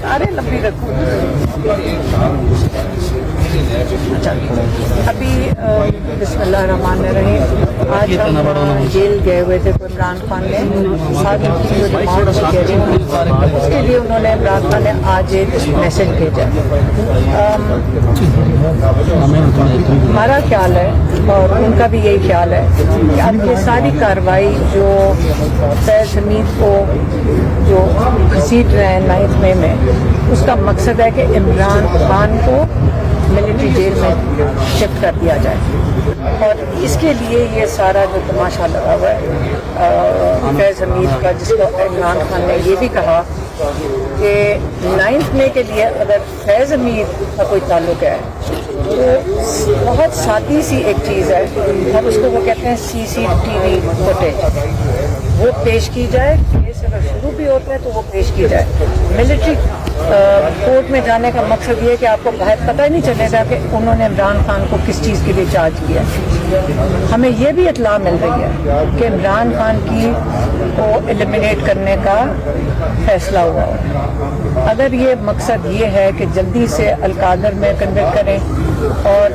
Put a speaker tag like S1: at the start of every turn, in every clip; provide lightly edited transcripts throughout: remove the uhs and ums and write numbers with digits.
S1: अरे लंबी रखो। अभी बिस्मिल्लाहिर्रहमानिर्रहीम, आज हम जेल गए हुए थे। इमरान खान ने साथ उनकी जो डिमांड कह रही हूँ उसके लिए उन्होंने इमरान खान ने आज एक मैसेज भेजा। हमारा ख्याल है और उनका भी यही ख्याल है कि अब ये सारी कार्रवाई जो फैज़ हमीद को जो घसीट रहे हैं 9th मई में, उसका मकसद है कि इमरान खान को मिलिट्री जेल में शिफ्ट कर दिया जाए। और इसके लिए ये सारा जो तमाशा लगा हुआ है फैज़ हमीद का, जिसको इमरान खान ने ये भी कहा कि 9th मई के लिए अगर फैज़ हमीद का कोई ताल्लुक है तो बहुत सादी सी एक चीज़ है, और उसको वो कहते हैं CCTV फुटेज, वो पेश की जाए। केस अगर शुरू भी होता है तो वो पेश की जाए। मिलिट्री कोर्ट में जाने का मकसद ये है कि आपको पता ही नहीं चलेगा कि उन्होंने इमरान खान को किस चीज़ के लिए चार्ज किया। हमें ये भी इत्तला मिल रही है कि इमरान खान को एलिमिनेट करने का फैसला हुआ है। अगर ये मकसद ये है कि जल्दी से अल-कादर में कन्वर्ट करें और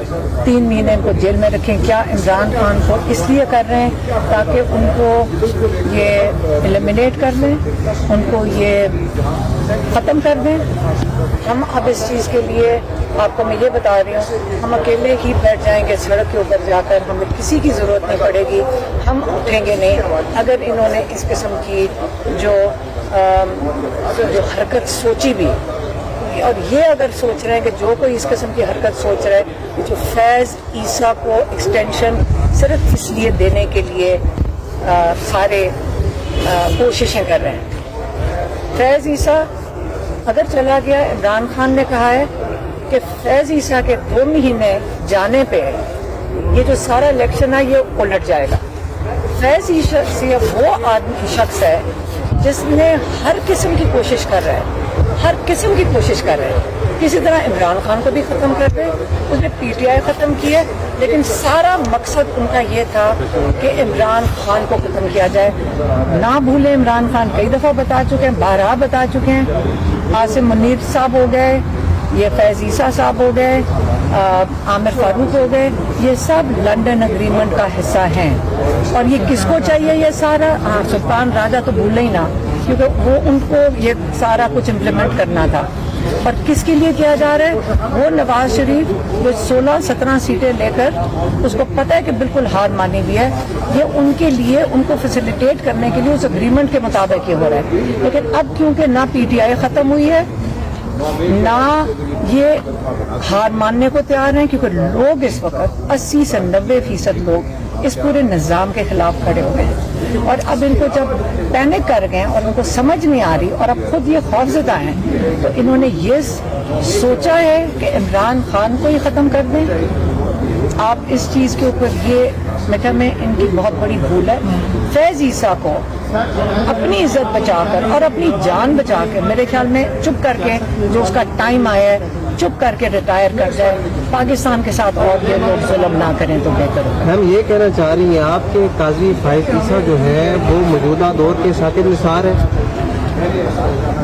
S1: 3 महीने इनको जेल में रखें, क्या इमरान खान को इसलिए कर रहे हैं ताकि उनको ये एलिमिनेट कर दें, उनको ये ख़त्म कर दें? हम अब इस चीज़ के लिए आपको मैं ये बता रही हूँ, हम अकेले ही बैठ जाएंगे सड़क के ऊपर जाकर, हमें किसी की ज़रूरत नहीं पड़ेगी, हम उठेंगे नहीं अगर इन्होंने इस किस्म की जो हरकत सोची भी। और ये अगर सोच रहे हैं कि जो कोई इस किस्म की हरकत सोच रहा है, जो फैज़ ईसा को एक्सटेंशन सिर्फ इसलिए देने के लिए सारे कोशिशें कर रहे हैं। फैज़ ईसा अगर चला गया, इमरान खान ने कहा है कि फैज़ ईसा के 2 महीने जाने पे ये जो सारा इलेक्शन है ये उलट जाएगा। फैज़ ईसा वो आदमी शख्स है जिसने हर किस्म की कोशिश कर रहा है, हर किस्म की कोशिश कर रहे हैं। किसी तरह इमरान खान को भी ख़त्म कर दे, उसने PTI ख़त्म किया, लेकिन सारा मकसद उनका ये था कि इमरान खान को ख़त्म किया जाए। ना भूलें, इमरान खान कई दफ़ा बता चुके हैं, 12 बता चुके हैं। आसिम मुनीर साहब हो गए, ये फैज़ ईसा साहब हो गए, आमिर फारूक हो गए, ये सब लंदन एग्रीमेंट का हिस्सा हैं। और ये किसको चाहिए ये सारा? सुल्तान राजा तो भूले ही ना, क्योंकि वो उनको ये सारा कुछ इम्प्लीमेंट करना था। और किसके लिए किया जा रहा है? वो नवाज शरीफ जो 16-17 सीटें लेकर उसको पता है कि बिल्कुल हार मानी हुई है, ये उनके लिए, उनको फैसिलिटेट करने के लिए उस एग्रीमेंट के मुताबिक ये हो रहा है। लेकिन अब क्योंकि ना PTI ख़त्म हुई है, ना ये हार मानने को तैयार हैं, क्योंकि लोग इस वक्त 80 से 90% लोग इस पूरे निज़ाम के खिलाफ खड़े हो गए हैं। और अब इनको जब पैनिक कर गए और उनको समझ नहीं आ रही और अब खुद ये खौफज़दा हैं, तो इन्होंने ये सोचा है कि इमरान खान को ही ख़त्म कर दें। आप इस चीज़ के ऊपर ये मतलब में इनकी बहुत बड़ी भूल है। फैज़ ईसा को अपनी इज्जत बचाकर और अपनी जान बचाकर, मेरे ख्याल में चुप करके, जो उसका टाइम आया है, चुप करके रिटायर कर जाए। पाकिस्तान के साथ और ये लोग जुल्म ना करें तो बेहतर होगा।
S2: हम ये कहना चाह रही हैं आपके काजी फैज़ ईसा जो है वो मौजूदा दौर के शातिर निसार है।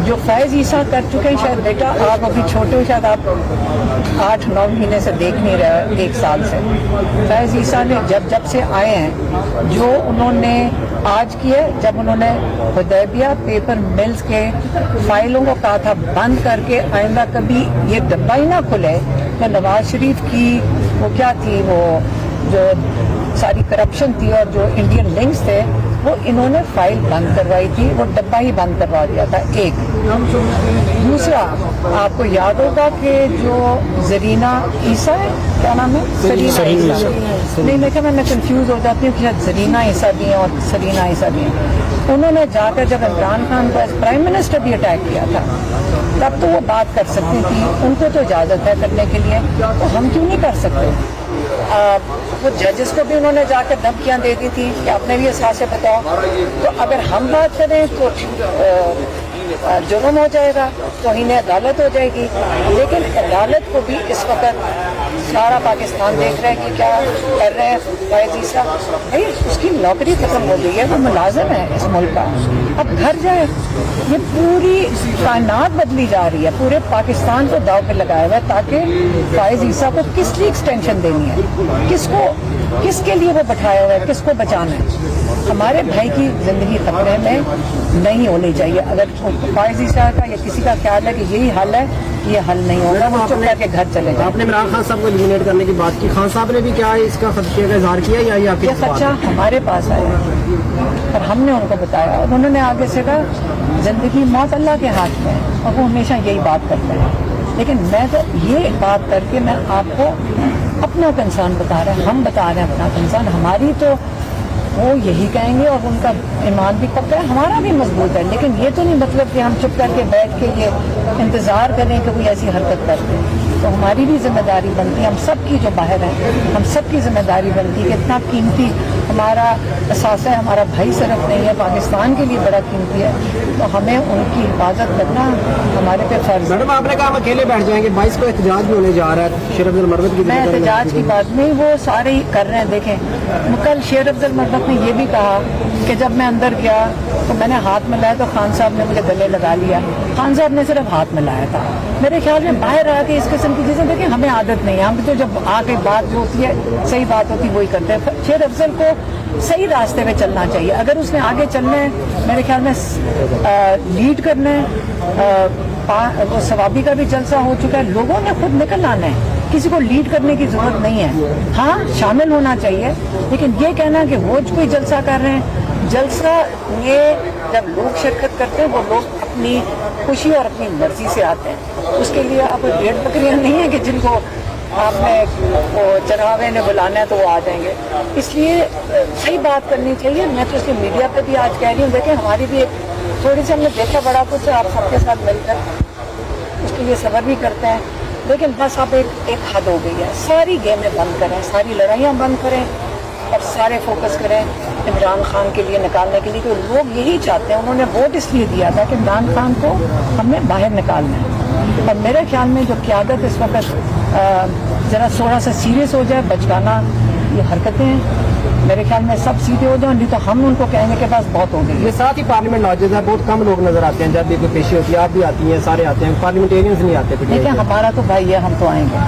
S1: जो फैज़ ईसा कर चुके हैं, शायद बेटा आप अभी छोटे हो, शायद आप 8-9 महीने से देख नहीं रहे, 1 साल से। फैज़ ईसा ने जब से आए हैं, जो उन्होंने आज किए, जब उन्होंने हुदैबिया पेपर मिल्स के फाइलों को कहा था बंद करके आइंदा कभी ये डब्बा ही ना खुले, तो नवाज शरीफ की वो क्या थी, वो जो सारी करप्शन थी और जो इंडियन लिंक्स थे, वो इन्होंने फाइल बंद करवाई थी, वो डब्बा ही बंद करवा दिया था। एक दूसरा, आपको याद होगा कि जो ज़रीना ईसा है, क्या नाम है, सरीना ईसा, नहीं मैं कंफ्यूज हो जाती हूँ कि शायद ज़रीना ईसा भी हैं और सरीना ईसा भी हैं। उन्होंने जाकर जब इमरान खान को एज प्राइम मिनिस्टर भी अटैक किया था, तब तो वो बात कर सकती थी, उनको तो इजाज़त है करने के लिए, तो हम क्यों नहीं कर सकते? वो जजेस को भी उन्होंने जाकर धमकियां दे दी थी कि अपने भी एहसास से बताओ। तो अगर हम बात करें तो जुर्म हो जाएगा, तौहीन अदालत हो जाएगी। लेकिन अदालत को भी इस वक्त सारा पाकिस्तान देख रहा है कि क्या कर रहे हैं फैज़ ईसा। भाई उसकी नौकरी ख़त्म हो गई है, वो मुलाजिम है इस मुल्क का, اب گھر جائے. یہ پوری کائنات بدلی جا رہی ہے, پورے پاکستان کو داؤ پہ لگایا ہوا ہے تاکہ فائز عیسیٰ کو کس لیے ایکسٹینشن دینی ہے, کس کے لیے وہ بٹھایا ہوا ہے, کس کو بچانا ہے. ہمارے بھائی کی زندگی خطرے میں نہیں ہونی چاہیے. اگر فائز عیسیٰ کا یا کسی کا خیال ہے کہ یہی حل ہے, یہ حل نہیں ہوگا, وہ چپ کر کے گھر چلے جائیں.
S3: آپ نے عمران خان صاحب کو ایلیمنیٹ کرنے کی بات کی, خان صاحب نے بھی کیا اس کا خدشے کا اظہار کیا یا یہ آپ
S1: یہ خدشہ ہمارے پاس آیا اور ہم نے ان کو بتایا, اور انہوں نے آگے سے کہا زندگی موت اللہ کے ہاتھ میں ہے, اور وہ ہمیشہ یہی بات کرتے ہیں. لیکن میں تو یہ بات کر کے میں آپ کو اپنا کنسرن بتا رہا ہوں, ہم بتا رہے ہیں اپنا کنسرن. ہماری تو وہ یہی کہیں گے اور ان کا ایمان بھی پکا ہے, ہمارا بھی مضبوط ہے. لیکن یہ تو نہیں مطلب کہ ہم چپ کر کے بیٹھ کے یہ انتظار کریں کہ کوئی ایسی حرکت کرتے. تو ہماری بھی ذمہ داری بنتی ہے, ہم سب کی جو باہر ہے ہم سب کی ذمہ داری بنتی ہے کہ اتنا قیمتی ہمارا اثاثہ ہے, ہمارا بھائی صرف نہیں ہے, پاکستان کے لیے بڑا قیمتی ہے, تو ہمیں ان کی حفاظت کرنا ہمارے پہ فرض ہے.
S3: میڈم آپ نے کہا ہم اکیلے بیٹھ جائیں گے, 22 کو احتجاج بھی ہونے جا رہا ہے شیر افضل مربت کی.
S1: میں احتجاج کی بات نہیں, وہ سارے ہی کر رہے ہیں. دیکھیں کل شیر افضل مربت نے یہ بھی کہا کہ جب میں اندر گیا تو میں نے ہاتھ ملایا تو خان صاحب نے مجھے گلے لگا لیا. خان صاحب نے صرف ہاتھ ملایا تھا. میرے خیال میں باہر آ کے اس قسم کی چیزیں دیکھیں ہمیں عادت نہیں ہے, ہم تو جب آ کے بات جو ہوتی ہے صحیح بات ہوتی وہی کرتے ہیں. شیر افضل کو صحیح راستے پہ چلنا چاہیے. اگر اس نے آگے چلنا ہے, میرے خیال میں لیڈ کرنا ہے, وہ ثوابی کا بھی جلسہ ہو چکا ہے, لوگوں نے خود نکل آنا ہے, کسی کو لیڈ کرنے کی ضرورت نہیں ہے. ہاں شامل ہونا چاہیے, لیکن یہ کہنا کہ وہ کوئی جلسہ کر رہے ہیں, جلسہ یہ جب لوگ شرکت کرتے ہیں وہ لوگ اپنی خوشی اور اپنی مرضی سے آتے ہیں. اس کے لیے آپ بھیڑ بکریاں نہیں ہیں کہ جن کو آپ نے چراغے نے بلانا ہے تو وہ آ جائیں گے. اس لیے صحیح بات کرنی چاہیے. میں تو اس کے میڈیا پہ بھی آج کہہ رہی ہوں, دیکھیں ہماری بھی ایک تھوڑی سی ہم نے دیکھا بڑا کچھ آپ سب کے ساتھ مل کر اس کے لیے صبر بھی کرتے ہیں, لیکن بس اب ایک حد ہو گئی ہے. ساری گیمیں بند کریں, ساری لڑائیاں بند کریں اور سارے فوکس کریں عمران خان کے لیے نکالنے کے لیے, کہ لوگ یہی چاہتے ہیں. انہوں نے ووٹ اس لیے دیا تھا کہ عمران خان کو ہم نے باہر نکالنا ہے. اور میرے خیال میں جو قیادت اس وقت ذرا تھوڑا سا سیریس ہو جائے, بچکانا یہ حرکتیں ہیں, میرے خیال میں سب سیدھے ہو جائیں, نہیں تو ہم ان کو کہیں گے کہ بس بہت ہو گئی.
S3: یہ ساتھ ہی پارلیمنٹ نوجود ہے, بہت کم لوگ نظر آتے ہیں جب بھی کوئی پیشی ہوتی ہے. آپ بھی آتی ہیں, سارے آتے ہیں, پارلیمنٹیرینز نہیں آتے.
S1: دیکھیں ہمارا تو بھائی ہے, ہم تو آئیں گے,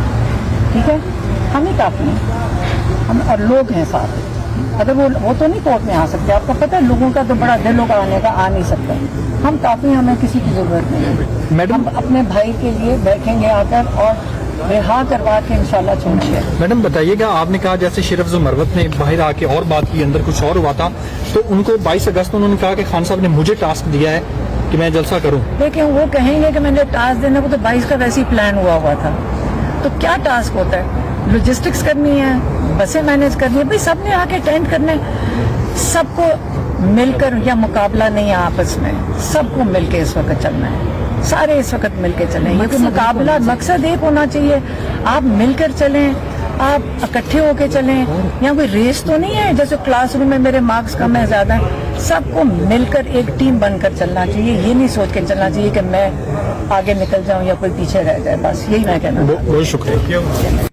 S1: ٹھیک ہے, ہم ہی کافی ہیں, ہم اور لوگ ہیں ساتھ. اگر وہ تو نہیں کورٹ میں آ سکتے, آپ کو پتہ ہے لوگوں کا تو بڑا دل ہوگا آنے کا, آ نہیں سکتا. ہم کافی, ہمیں کسی کی ضرورت نہیں ہے.
S4: میڈم
S1: ہم اپنے بھائی کے لیے بیٹھیں گے آ کر اور رہا کروا کے انشاءاللہ چھوڑیے.
S4: میڈم بتائیے گا, آپ نے کہا جیسے شیر افضل مروت نے باہر آ کے اور بات کی, اندر کچھ اور ہوا تھا, تو ان کو 22 اگست انہوں نے کہا کہ خان صاحب نے مجھے ٹاسک دیا ہے کہ میں جلسہ کروں.
S1: لیکن وہ کہیں گے کہ میں نے ٹاسک دینا, وہ تو 22 کا ویسے ہی پلان ہوا تھا. تو کیا ٹاسک ہوتا ہے, لوجسٹکس کرنی ہے, بسیں مینیج کرنی ہے, بھائی سب نے آ کے اٹینڈ کرنا ہے. سب کو مل کر, یا مقابلہ نہیں ہے آپس میں, سب کو مل کے اس وقت چلنا ہے. سارے اس وقت مل کے چلیں, یہ کوئی مقابلہ, مقصد ایک ہونا چاہیے. آپ مل کر چلیں, آپ اکٹھے ہو کے چلیں. یہاں کوئی ریس تو نہیں ہے جیسے کلاس روم میں میرے مارکس کم ہے زیادہ ہے. سب کو مل کر ایک ٹیم بن کر چلنا چاہیے. یہ نہیں سوچ کے چلنا چاہیے کہ میں آگے نکل جاؤں یا کوئی پیچھے رہ جائے. بس یہی میں کہنا.
S4: بہت شکریہ.